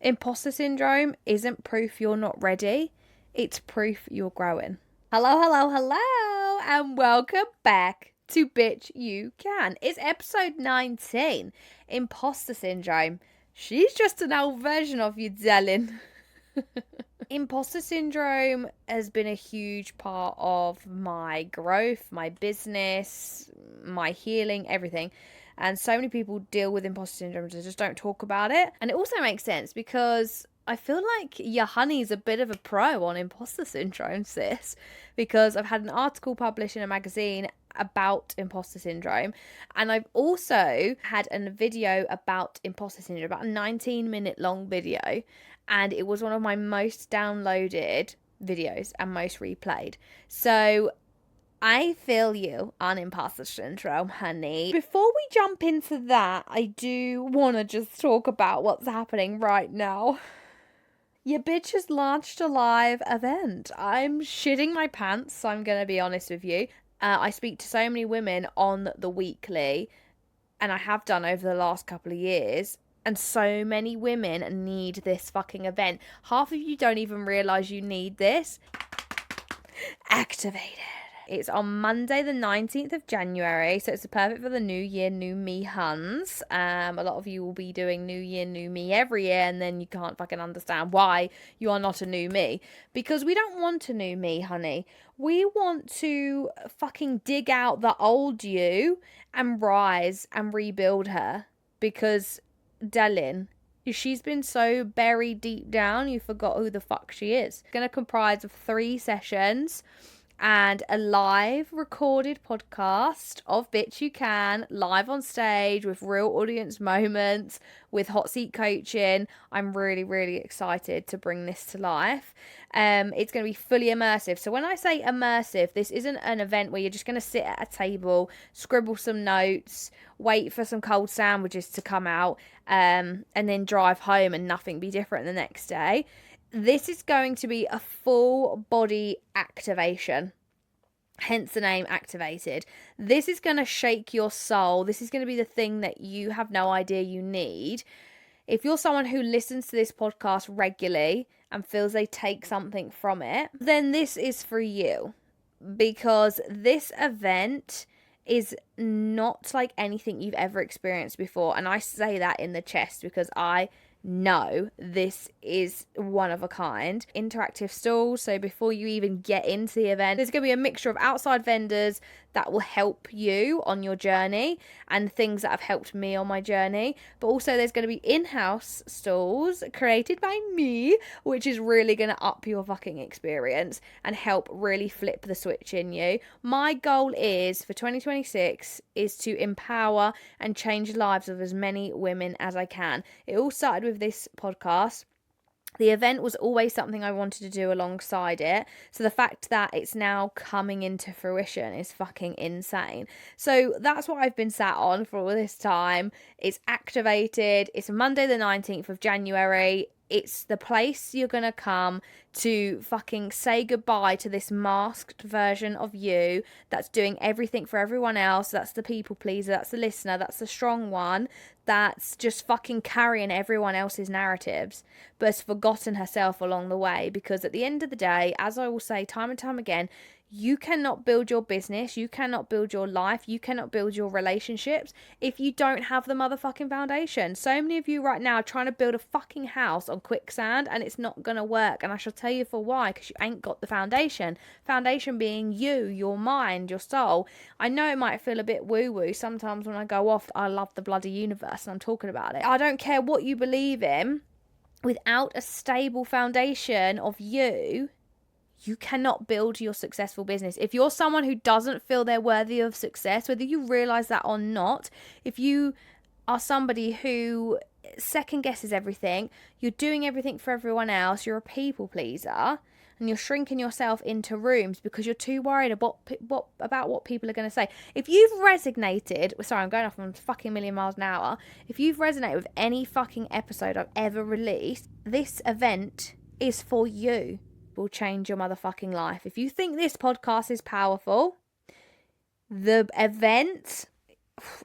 Imposter syndrome isn't proof you're not ready. It's proof you're growing. Hello, hello, hello, and welcome back to Bitch You Can. It's episode 19, Imposter Syndrome. She's just an old version of you, darling. Imposter syndrome has been a huge part of my growth, my business, my healing, everything. And so many people deal with imposter syndrome, they just don't talk about it. And it also makes sense because I feel like your honey's a bit of a pro on imposter syndrome, sis. Because I've had an article published in a magazine about imposter syndrome, and I've also had a video about imposter syndrome, about a 19-minute long video, and it was one of my most downloaded videos and most replayed. So I feel you on imposter syndrome, honey. Before we jump into that, I do want to just talk about what's happening right now. Your bitch has launched a live event. I'm shitting my pants, so I'm going to be honest with you. I speak to so many women on the weekly, and I have done over the last couple of years. And so many women need this fucking event. Half of you don't even realise you need this. Activated. It's on Monday the 19th of January, so it's perfect for the New Year, New Me huns. A lot of you will be doing New Year, New Me every year, and then you can't fucking understand why you are not a new me. Because we don't want a new me, honey. We want to fucking dig out the old you and rise and rebuild her. Because, darling, she's been so buried deep down, you forgot who the fuck she is. It's going to comprise of 3 sessions and a live recorded podcast of Bitch You Can, live on stage with real audience moments, with hot seat coaching. I'm really, really excited to bring this to life. It's going to be fully immersive. So when I say immersive, this isn't an event where you're just going to sit at a table, scribble some notes, wait for some cold sandwiches to come out, and then drive home and nothing be different the next day. This is going to be a full body activation. Hence the name Activated. This is going to shake your soul. This is going to be the thing that you have no idea you need. If you're someone who listens to this podcast regularly and feels they take something from it, then this is for you. Because this event is not like anything you've ever experienced before. And I say that in the chest because I know this is one of a kind. Interactive stalls, so before you even get into the event, there's going to be a mixture of outside vendors that will help you on your journey and things that have helped me on my journey, but also there's going to be in-house stalls created by me, which is really going to up your fucking experience and help really flip the switch in you. My goal is for 2026 is to empower and change the lives of as many women as I can. It all started with this podcast. The event was always something I wanted to do alongside it. So the fact that it's now coming into fruition is fucking insane. So that's what I've been sat on for all this time. It's activated. It's Monday the 19th of January. It's the place you're going to come to fucking say goodbye to this masked version of you that's doing everything for everyone else. That's the people pleaser. That's the listener. That's the strong one. That's just fucking carrying everyone else's narratives, but has forgotten herself along the way. Because at the end of the day, as I will say time and time again, you cannot build your business, you cannot build your life, you cannot build your relationships if you don't have the motherfucking foundation. So many of you right now are trying to build a fucking house on quicksand and it's not gonna work. And I shall tell you for why, because you ain't got the foundation. Foundation being you, your mind, your soul. I know it might feel a bit woo-woo. Sometimes when I go off, I love the bloody universe and I'm talking about it. I don't care what you believe in. Without a stable foundation of you cannot build your successful business. If you're someone who doesn't feel they're worthy of success, whether you realize that or not, if you are somebody who second guesses everything, you're doing everything for everyone else, you're a people pleaser, and you're shrinking yourself into rooms because you're too worried about what people are going to say. If you've resonated, sorry, I'm going off on a fucking million miles an hour. If you've resonated with any fucking episode I've ever released, this event is for you. Will change your motherfucking life. If you think this podcast is powerful, the event,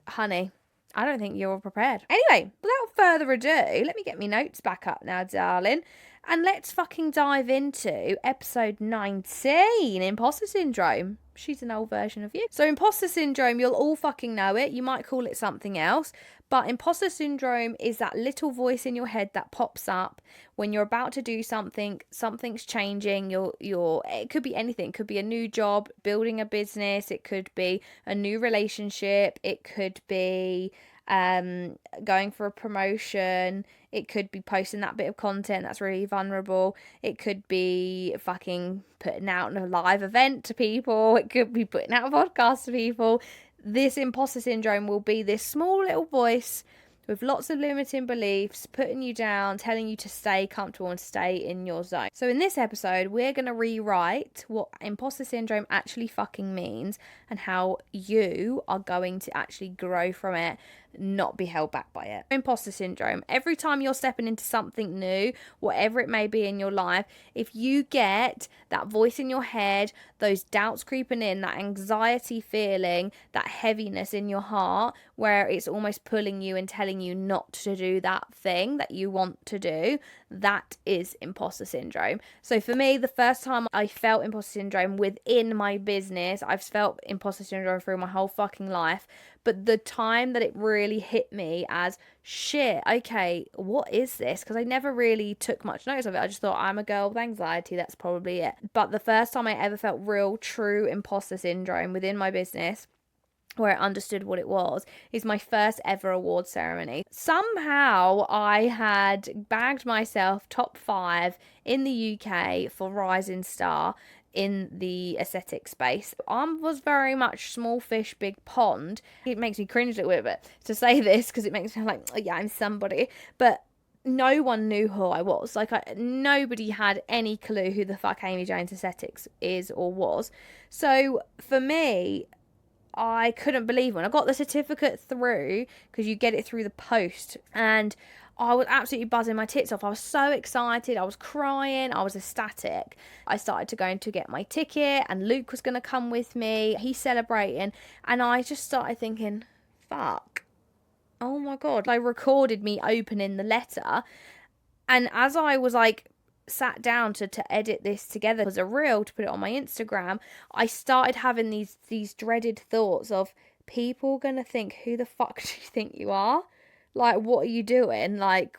honey, I don't think you're prepared. Anyway, without further ado, let me get my notes back up now, darling. And let's fucking dive into episode 19, Imposter Syndrome. She's an old version of you. So Imposter Syndrome, you'll all fucking know it. You might call it something else. But Imposter Syndrome is that little voice in your head that pops up when you're about to do something, something's changing, it could be anything. It could be a new job, building a business, it could be a new relationship, it could be going for a promotion, it could be posting that bit of content that's really vulnerable, it could be fucking putting out a live event to people, it could be putting out a podcast to people. This imposter syndrome will be this small little voice with lots of limiting beliefs, putting you down, telling you to stay comfortable and stay in your zone. So in this episode, we're going to rewrite what imposter syndrome actually fucking means and how you are going to actually grow from it, not be held back by it. Imposter syndrome. Every time you're stepping into something new, whatever it may be in your life, if you get that voice in your head, those doubts creeping in, that anxiety feeling, that heaviness in your heart, where it's almost pulling you and telling you not to do that thing that you want to do, that is imposter syndrome. So for me, the first time I felt imposter syndrome within my business, I've felt imposter syndrome through my whole fucking life, but the time that it really hit me as, shit, okay, what is this? Because I never really took much notice of it. I just thought, I'm a girl with anxiety, that's probably it. But the first time I ever felt real, true imposter syndrome within my business, where I understood what it was, is my first ever award ceremony. Somehow I had bagged myself top 5 in the UK for Rising Star in the aesthetic space. I was very much small fish, big pond. It makes me cringe a little bit to say this because it makes me like, oh yeah, I'm somebody. But no one knew who I was. Nobody had any clue who the fuck Amy Jones Aesthetics is or was. So for me, I couldn't believe when I got the certificate through, because you get it through the post, and I was absolutely buzzing my tits off. I was so excited. I was crying. I was ecstatic. I started to go to get my ticket, and Luke was going to come with me. He's celebrating, and I just started thinking, fuck, oh my God. I recorded me opening the letter, and as I was sat down to edit this together as a reel to put it on my Instagram, I started having these dreaded thoughts of, people gonna think, who the fuck do you think you are? Like, what are you doing? Like,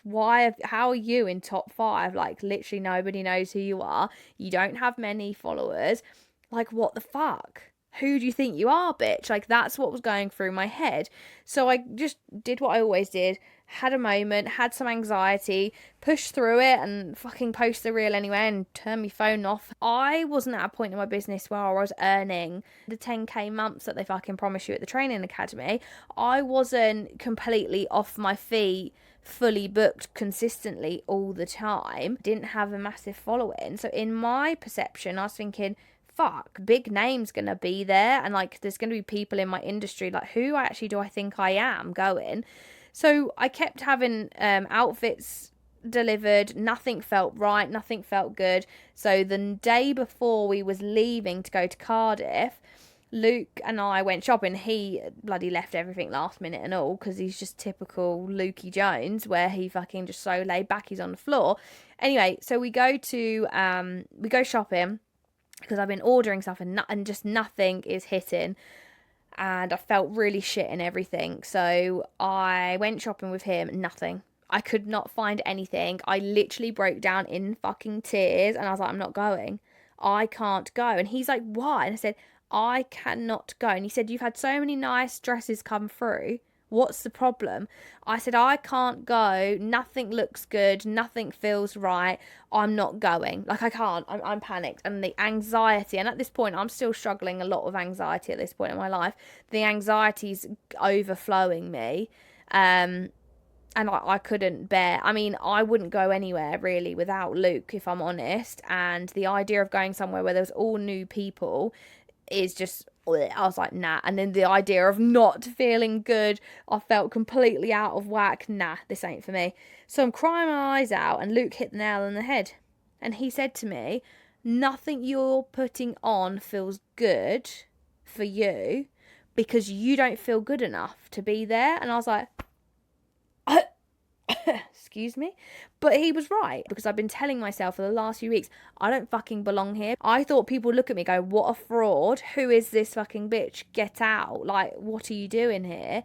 how are you in top 5? Like, literally nobody knows who you are. You don't have many followers. Like, what the fuck? Who do you think you are, bitch? Like, that's what was going through my head. So I just did what I always did, had a moment, had some anxiety, pushed through it and fucking post the reel anyway and turn my phone off. I wasn't at a point in my business where I was earning the 10k months that they fucking promise you at the training academy. I wasn't completely off my feet, fully booked consistently all the time. Didn't have a massive following. So in my perception, I was thinking, fuck, big name's gonna be there, and there's gonna be people in my industry, who actually do I think I am going? So I kept having outfits delivered. Nothing felt right, nothing felt good. So the day before we was leaving to go to Cardiff, Luke and I went shopping. He bloody left everything last minute and all, because he's just typical Lukey Jones, where he fucking just so laid back, he's on the floor. Anyway, so we go shopping, because I've been ordering stuff and just nothing is hitting, and I felt really shit and everything. So I went shopping with him, nothing. I could not find anything. I literally broke down in fucking tears, and I was like, I'm not going. I can't go. And he's like, why? And I said, I cannot go. And he said, you've had so many nice dresses come through. What's the problem? I said, I can't go. Nothing looks good. Nothing feels right. I'm not going. I can't. I'm panicked. And the anxiety, and at this point, I'm still struggling a lot of anxiety at this point in my life. The anxiety's overflowing me. And I couldn't bear. I mean, I wouldn't go anywhere really without Luke, if I'm honest. And the idea of going somewhere where there's all new people is just, I was like, nah. And then the idea of not feeling good, I felt completely out of whack. Nah, this ain't for me. So I'm crying my eyes out, and Luke hit the nail on the head. And he said to me, nothing you're putting on feels good for you, because you don't feel good enough to be there. And I was like, excuse me. But he was right, because I've been telling myself for the last few weeks, I don't fucking belong here. I thought people would look at me and go, what a fraud. Who is this fucking bitch? Get out. Like, what are you doing here?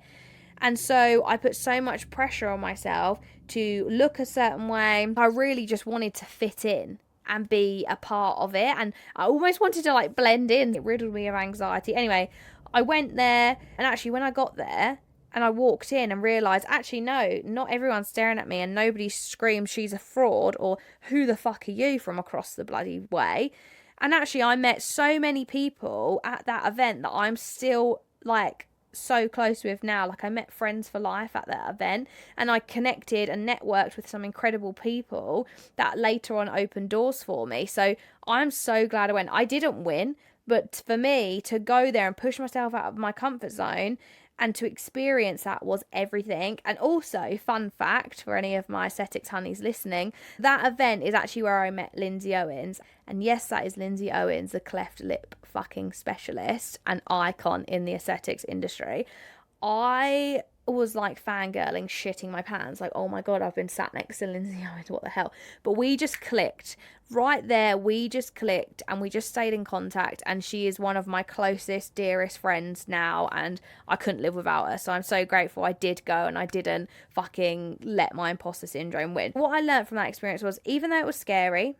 And so I put so much pressure on myself to look a certain way. I really just wanted to fit in and be a part of it. And I almost wanted to like blend in. It riddled me of anxiety. Anyway, I went there, and actually when I got there and I walked in and realised, actually, no, not everyone's staring at me, and nobody screams she's a fraud or who the fuck are you from across the bloody way. And actually I met so many people at that event that I'm still like so close with now. Like, I met friends for life at that event, and I connected and networked with some incredible people that later on opened doors for me. So I'm so glad I went. I didn't win, but for me to go there and push myself out of my comfort zone and to experience that was everything. And also, fun fact for any of my aesthetics honeys listening, that event is actually where I met Lindsay Owens. And yes, that is Lindsay Owens, the cleft lip fucking specialist and icon in the aesthetics industry. I was like fangirling, shitting my pants, like, oh my god, I've been sat next to Lindsay Owens, what the hell. But we just clicked right there. We just clicked and we just stayed in contact, and she is one of my closest, dearest friends now, and I couldn't live without her. So I'm so grateful I did go and I didn't fucking let my imposter syndrome win. What I learned from that experience was, even though it was scary,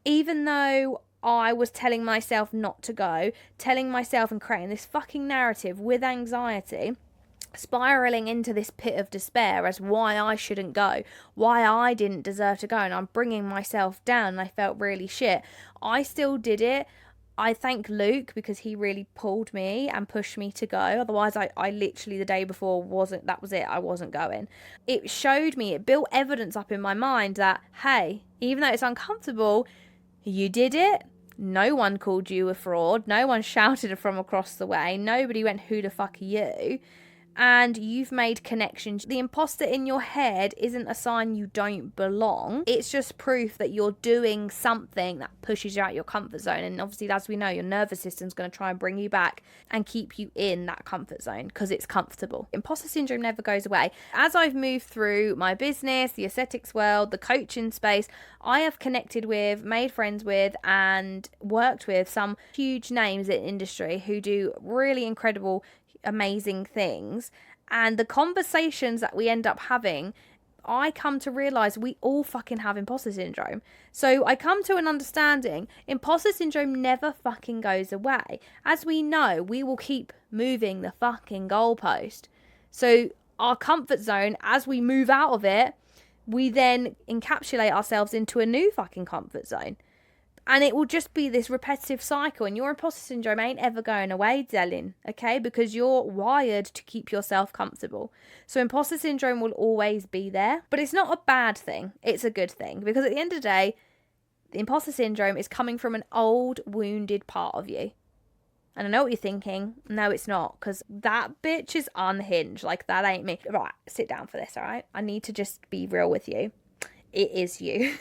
even though I was telling myself not to go, telling myself and creating this fucking narrative with anxiety, spiraling into this pit of despair as why I shouldn't go, why I didn't deserve to go, and I'm bringing myself down, and I felt really shit. I still did it. I thank Luke, because he really pulled me and pushed me to go. Otherwise, I literally the day before that was it. I wasn't going. It showed me, it built evidence up in my mind that, hey, even though it's uncomfortable, you did it. No one called you a fraud. No one shouted from across the way. Nobody went, who the fuck are you? And you've made connections. The imposter in your head isn't a sign you don't belong. It's just proof that you're doing something that pushes you out your comfort zone. And obviously, as we know, your nervous system's going to try and bring you back and keep you in that comfort zone because it's comfortable. Imposter syndrome never goes away. As I've moved through my business, the aesthetics world, the coaching space, I have connected with, made friends with, and worked with some huge names in industry who do really incredible, amazing things. And the conversations that we end up having, I come to realize we all fucking have imposter syndrome. So I come to an understanding, imposter syndrome never fucking goes away. As we know, we will keep moving the fucking goalpost. So our comfort zone, as we move out of it, we then encapsulate ourselves into a new fucking comfort zone. And it will just be this repetitive cycle, and your imposter syndrome ain't ever going away, darling, okay? Because you're wired to keep yourself comfortable. So imposter syndrome will always be there, but it's not a bad thing. It's a good thing, because at the end of the day, the imposter syndrome is coming from an old, wounded part of you. And I know what you're thinking. No, it's not, because that bitch is unhinged. Like, that ain't me. Right, sit down for this, all right? I need to just be real with you. It is you.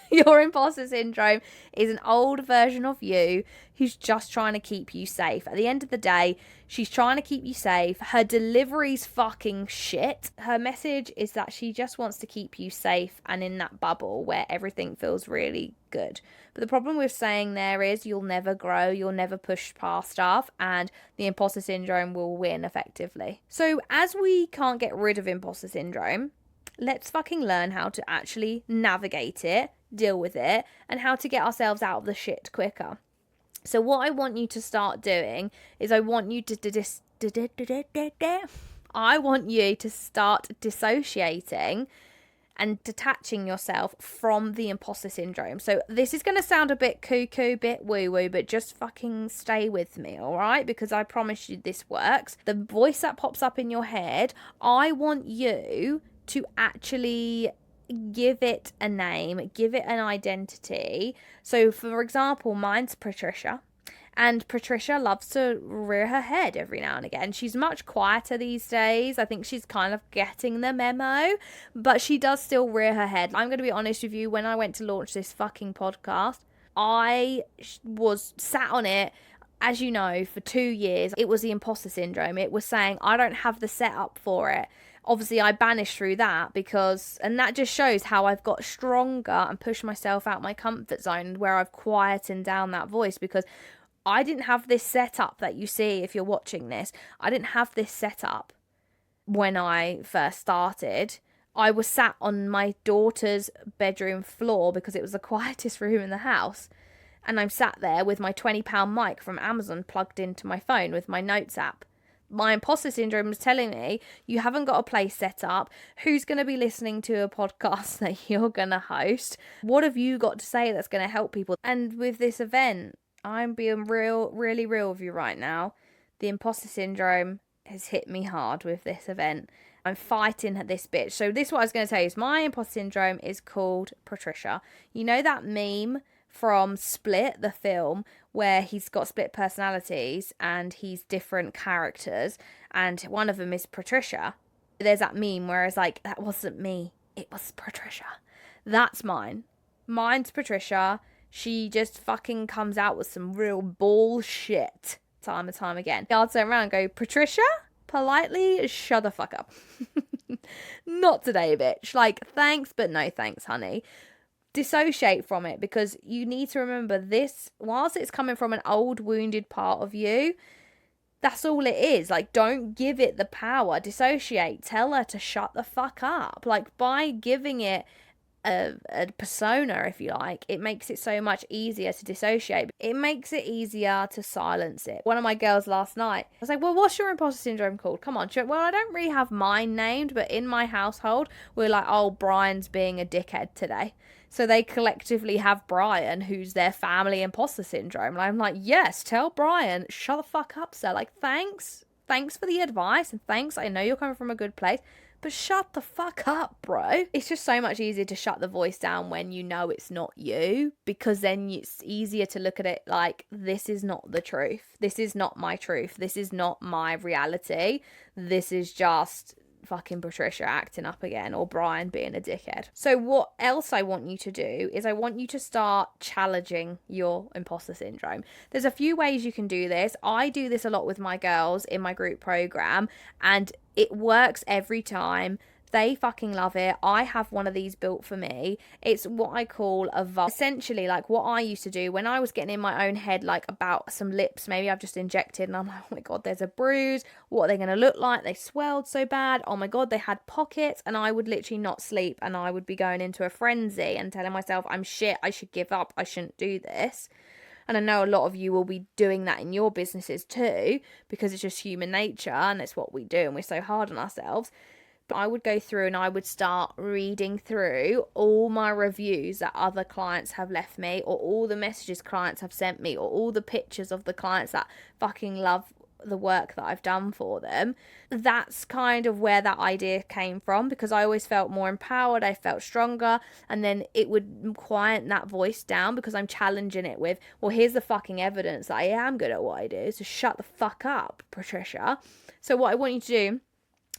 Your imposter syndrome is an old version of you who's just trying to keep you safe. At the end of the day, she's trying to keep you safe. Her delivery's fucking shit. Her message is that she just wants to keep you safe and in that bubble where everything feels really good. But the problem with saying there is you'll never grow, you'll never push past stuff, and the imposter syndrome will win effectively. So as we can't get rid of imposter syndrome, let's fucking learn how to actually navigate it, deal with it, and how to get ourselves out of the shit quicker. So what I want you to start doing is I want you to start dissociating and detaching yourself from the imposter syndrome. So this is going to sound a bit cuckoo, bit woo-woo, but just fucking stay with me, all right? Because I promise you this works. The voice that pops up in your head, I want you to actually give it a name, give it an identity. So for example, mine's Patricia, and Patricia loves to rear her head every now and again. She's much quieter these days. I think she's kind of getting the memo, but she does still rear her head. I'm going to be honest with you, when I went to launch this fucking podcast, I was sat on it as you know, for 2 years, it was the imposter syndrome. It was saying, I don't have the setup for it. Obviously, I banished through that and that just shows how I've got stronger and pushed myself out my comfort zone, where I've quietened down that voice, because I didn't have this setup that you see if you're watching this. I didn't have this setup when I first started. I was sat on my daughter's bedroom floor because it was the quietest room in the house. And I'm sat there with my £20 mic from Amazon plugged into my phone with my notes app. My imposter syndrome was telling me, you haven't got a place set up. Who's going to be listening to a podcast that you're going to host? What have you got to say that's going to help people? And with this event, I'm being really real with you right now. The imposter syndrome has hit me hard with this event. I'm fighting this bitch. So this is what I was going to tell you. Is my imposter syndrome is called Patricia. You know that meme from Split, the film, where he's got split personalities and he's different characters, and one of them is Patricia. There's that meme where it's like, that wasn't me, it was Patricia. That's mine. Mine's Patricia. She just fucking comes out with some real bullshit time and time again. I'll turn around and go, Patricia, politely shut the fuck up. Not today, bitch. Like, thanks, but no thanks, honey. Dissociate from it, because you need to remember this, whilst it's coming from an old wounded part of you, that's all it is. Like, don't give it the power. Dissociate. Tell her to shut the fuck up. Like, by giving it a persona, if you like, it makes it so much easier to dissociate. It makes it easier to silence it. One of my girls last night, I was like, well, what's your imposter syndrome called? Come on. Well, I don't really have mine named, but in my household, we're like, oh, Brian's being a dickhead today. So they collectively have Brian, who's their family imposter syndrome. And I'm like, yes, tell Brian, shut the fuck up, sir. Like, thanks for the advice, and thanks, I know you're coming from a good place, but shut the fuck up, bro. It's just so much easier to shut the voice down when you know it's not you, because then it's easier to look at it like, this is not the truth. This is not my truth. This is not my reality. This is just fucking Patricia acting up again, or Brian being a dickhead. So what else I want you to do is I want you to start challenging your imposter syndrome. There's a few ways you can do this. I do this a lot with my girls in my group program, and it works every time. They fucking love it. I have one of these built for me. It's what I call a vault. Essentially, like what I used to do when I was getting in my own head, like about some lips, maybe I've just injected and I'm like, oh my God, there's a bruise. What are they going to look like? They swelled so bad. Oh my God, they had pockets. And I would literally not sleep, and I would be going into a frenzy and telling myself, I'm shit. I should give up. I shouldn't do this. And I know a lot of you will be doing that in your businesses too, because it's just human nature and it's what we do, and we're so hard on ourselves. I would go through and I would start reading through all my reviews that other clients have left me, or all the messages clients have sent me, or all the pictures of the clients that fucking love the work that I've done for them. That's kind of where that idea came from, because I always felt more empowered, I felt stronger, and then it would quiet that voice down, because I'm challenging it with, well, here's the fucking evidence that I am good at what I do, so shut the fuck up, Patricia. So what I want you to do,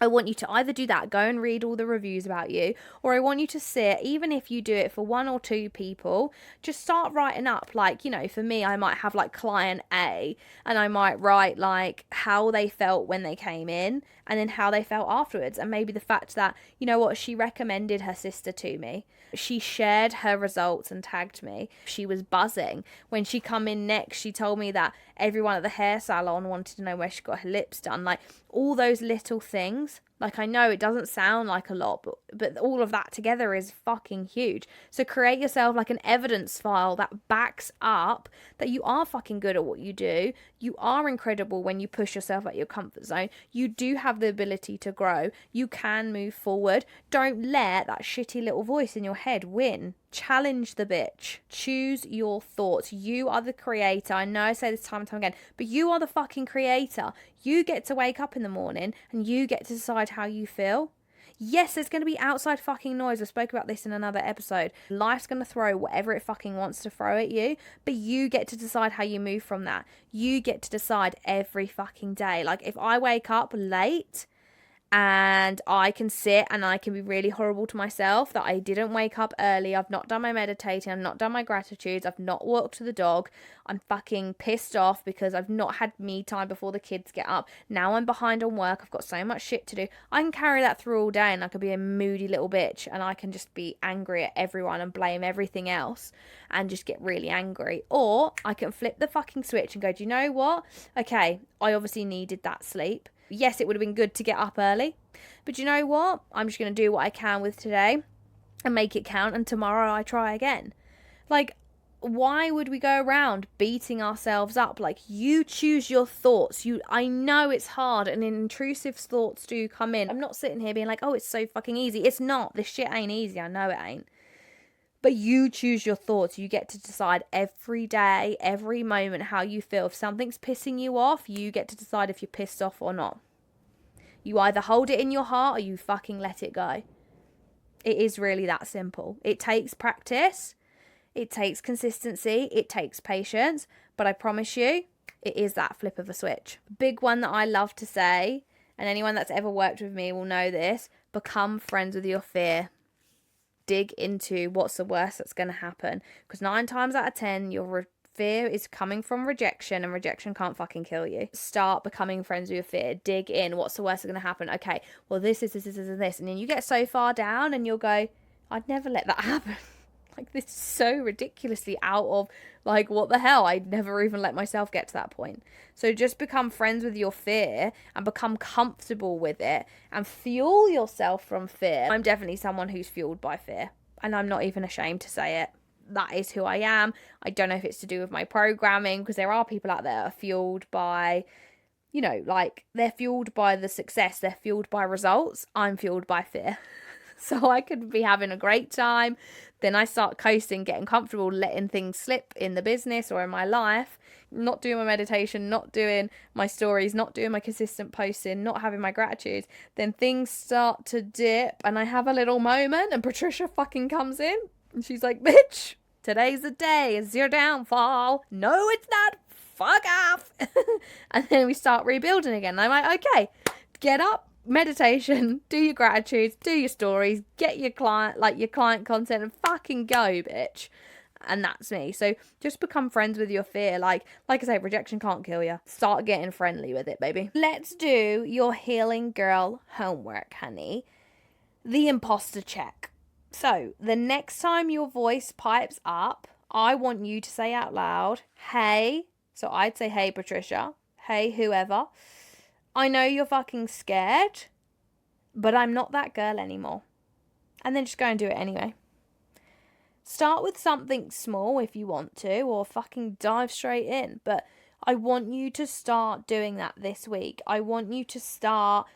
I want you to either do that, go and read all the reviews about you, or I want you to sit, even if you do it for 1 or 2 people, just start writing up, like, you know, for me, I might have like client A, and I might write like how they felt when they came in, and then how they felt afterwards, and maybe the fact that, you know what, she recommended her sister to me. She shared her results and tagged me. She was buzzing. When she come in next, she told me that everyone at the hair salon wanted to know where she got her lips done. Like, all those little things. Like, I know it doesn't sound like a lot, but all of that together is fucking huge. So create yourself like an evidence file that backs up that you are fucking good at what you do. You are incredible when you push yourself out your comfort zone. You do have the ability to grow. You can move forward. Don't let that shitty little voice in your head win. Challenge the bitch. Choose your thoughts. You are the creator. I know I say this time and time again, but you are the fucking creator. You get to wake up in the morning and you get to decide how you feel. Yes, there's going to be outside fucking noise. I spoke about this in another episode. Life's going to throw whatever it fucking wants to throw at you, but you get to decide how you move from that. You get to decide every fucking day. Like, if I wake up late and I can sit and I can be really horrible to myself that I didn't wake up early. I've not done my meditating. I've not done my gratitudes. I've not walked the dog. I'm fucking pissed off because I've not had me time before the kids get up. Now I'm behind on work. I've got so much shit to do. I can carry that through all day and I could be a moody little bitch and I can just be angry at everyone and blame everything else and just get really angry. Or I can flip the fucking switch and go, do you know what? Okay, I obviously needed that sleep. Yes, it would have been good to get up early, but you know what? I'm just going to do what I can with today and make it count, and tomorrow I try again. Like, why would we go around beating ourselves up? Like, you choose your thoughts. I know it's hard and intrusive thoughts do come in. I'm not sitting here being like, oh, it's so fucking easy. It's not. This shit ain't easy. I know it ain't. But you choose your thoughts. You get to decide every day, every moment how you feel. If something's pissing you off, you get to decide if you're pissed off or not. You either hold it in your heart or you fucking let it go. It is really that simple. It takes practice. It takes consistency. It takes patience. But I promise you, it is that flip of a switch. Big one that I love to say, and anyone that's ever worked with me will know this, become friends with your fear. Dig into what's the worst that's going to happen, because 9 times out of 10 your fear is coming from rejection, and rejection can't fucking kill you. Start becoming friends with your fear. Dig in. What's the worst that's going to happen? Okay, well this, and then you get so far down and you'll go, I'd never let that happen. Like, this is so ridiculously out of, like, what the hell? I'd never even let myself get to that point. So just become friends with your fear and become comfortable with it and fuel yourself from fear. I'm definitely someone who's fueled by fear, and I'm not even ashamed to say it. That is who I am. I don't know if it's to do with my programming, because there are people out there that are fueled by, you know, like, they're fueled by the success. They're fueled by results. I'm fueled by fear. So I could be having a great time. Then I start coasting, getting comfortable, letting things slip in the business or in my life, not doing my meditation, not doing my stories, not doing my consistent posting, not having my gratitude. Then things start to dip and I have a little moment and Patricia fucking comes in and she's like, bitch, today's the day. It's your downfall. No, it's not. Fuck off. And then we start rebuilding again. And I'm like, okay, get up. Meditation, do your gratitudes, do your stories, get your client content and fucking go, bitch. And that's me. So just become friends with your fear. Like I say, rejection can't kill you. Start getting friendly with it, baby. Let's do your healing girl homework, honey. The imposter check. So the next time your voice pipes up, I want you to say out loud, hey. So I'd say, hey, Patricia. Hey, whoever. I know you're fucking scared, but I'm not that girl anymore. And then just go and do it anyway. Start with something small if you want to, or fucking dive straight in. But I want you to start doing that this week. I want you to start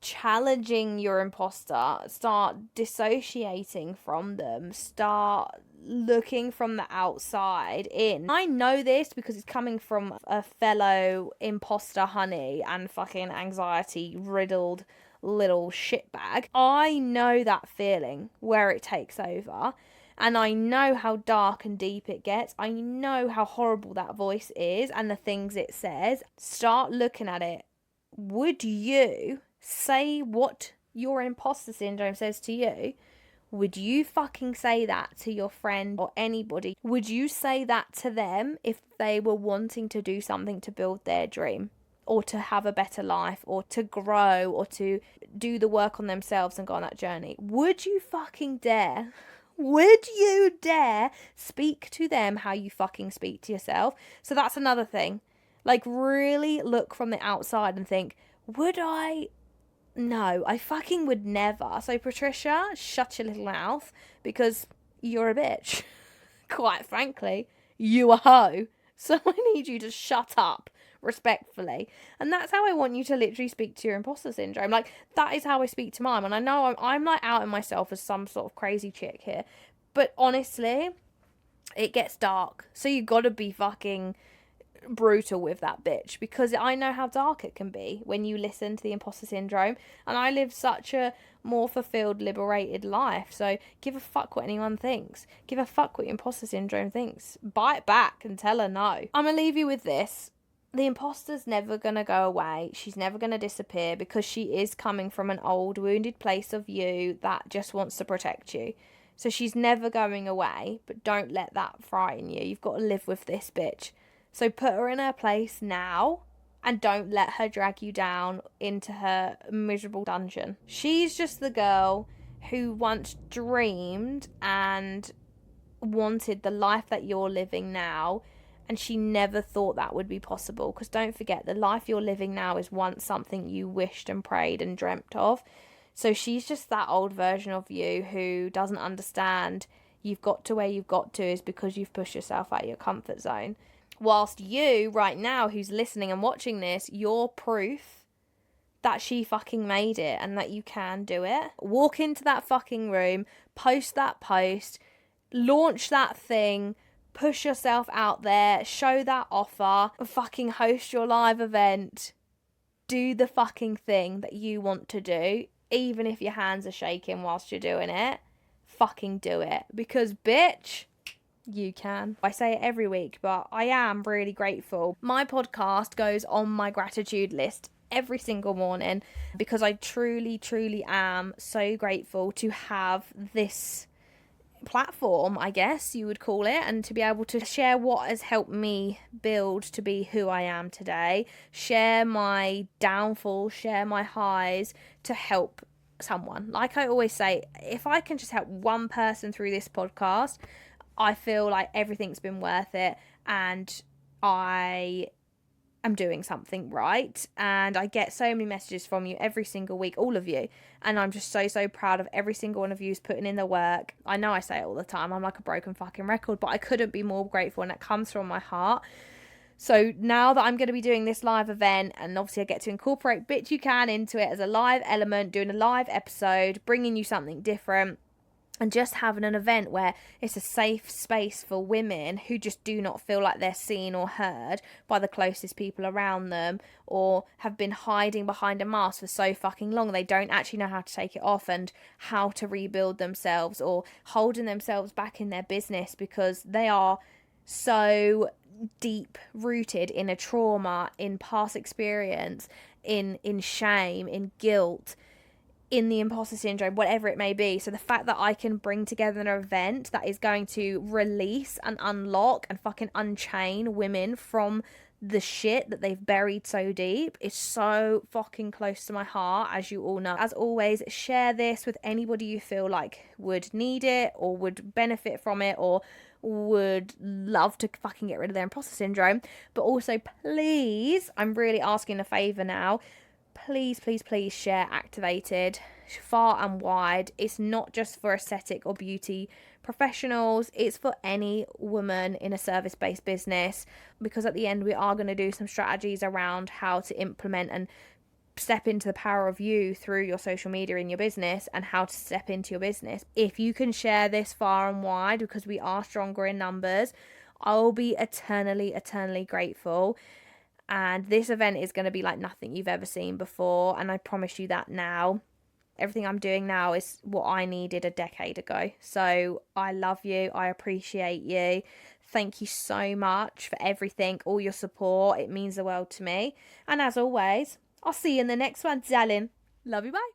challenging your imposter, start dissociating from them, start looking from the outside in. I know this because it's coming from a fellow imposter honey and fucking anxiety riddled little shitbag. I know that feeling where it takes over, and I know how dark and deep it gets. I know how horrible that voice is and the things it says. Start looking at it. Would you say what your imposter syndrome says to you? Would you fucking say that to your friend or anybody? Would you say that to them if they were wanting to do something to build their dream, or to have a better life, or to grow, or to do the work on themselves and go on that journey? Would you fucking dare? Would you dare speak to them how you fucking speak to yourself? So that's another thing. Like, really look from the outside and think, would I? No, I fucking would never. So Patricia, shut your little mouth, because you're a bitch. Quite frankly, you a hoe. So I need you to shut up, respectfully. And that's how I want you to literally speak to your imposter syndrome. Like, that is how I speak to mine. And I know I'm like outing myself as some sort of crazy chick here, but honestly, it gets dark. So you gotta be fucking brutal with that bitch, because I know how dark it can be when you listen to the imposter syndrome, and I live such a more fulfilled, liberated life. So give a fuck what anyone thinks. Give a fuck what your imposter syndrome thinks. Bite back and tell her no. I'm gonna leave you with this. the imposter's never going to go away. She's never going to disappear because she is coming from an old, wounded place of you that just wants to protect you. So she's never going away, but don't let that frighten you. You've got to live with this bitch. So put her in her place now and don't let her drag you down into her miserable dungeon. She's just the girl who once dreamed and wanted the life that you're living now, and she never thought that would be possible, because don't forget, the life you're living now is once something you wished and prayed and dreamt of. So she's just that old version of you who doesn't understand you've got to where you've got to is because you've pushed yourself out of your comfort zone. Whilst you, right now, who's listening and watching this, you're proof that she fucking made it and that you can do it. Walk into that fucking room, post that post, launch that thing, push yourself out there, show that offer, fucking host your live event, do the fucking thing that you want to do, even if your hands are shaking whilst you're doing it. Fucking do it, because bitch, you can. I say it every week, but I am really grateful. My podcast goes on my gratitude list every single morning because I truly, truly am so grateful to have this platform, I guess you would call it, and to be able to share what has helped me build to be who I am today, share my downfalls, share my highs to help someone. Like I always say, if I can just help one person through this podcast, I feel like everything's been worth it, and I am doing something right. And I get so many messages from you every single week, all of you, and I'm just so proud of every single one of you who's putting in the work. I know I say it all the time, I'm like a broken fucking record, but I couldn't be more grateful, and it comes from my heart. So now that I'm going to be doing this live event, and obviously I get to incorporate Bitch You Can into it as a live element, doing a live episode, bringing you something different, and just having an event where it's a safe space for women who just do not feel like they're seen or heard by the closest people around them, or have been hiding behind a mask for so fucking long they don't actually know how to take it off and how to rebuild themselves, or holding themselves back in their business because they are so deep rooted in a trauma, in past experience, in shame, in guilt, in the imposter syndrome, whatever it may be. So the fact that I can bring together an event that is going to release and unlock and fucking unchain women from the shit that they've buried so deep is so fucking close to my heart, as you all know. As always, share this with anybody you feel like would need it or would benefit from it or would love to fucking get rid of their imposter syndrome. But also, please, I'm really asking a favour now, please share Activated far and wide. It's not just for aesthetic or beauty professionals, it's for any woman in a service-based business, because at the end we are going to do some strategies around how to implement and step into the power of you through your social media in your business, and how to step into your business. If you can share this far and wide, because we are stronger in numbers, I'll be eternally grateful. And this event is going to be like nothing you've ever seen before, and I promise you that now. Everything I'm doing now is what I needed a decade ago. So I love you, I appreciate you. Thank you so much for everything, all your support. It means the world to me. And as always, I'll see you in the next one, darling. Love you, bye.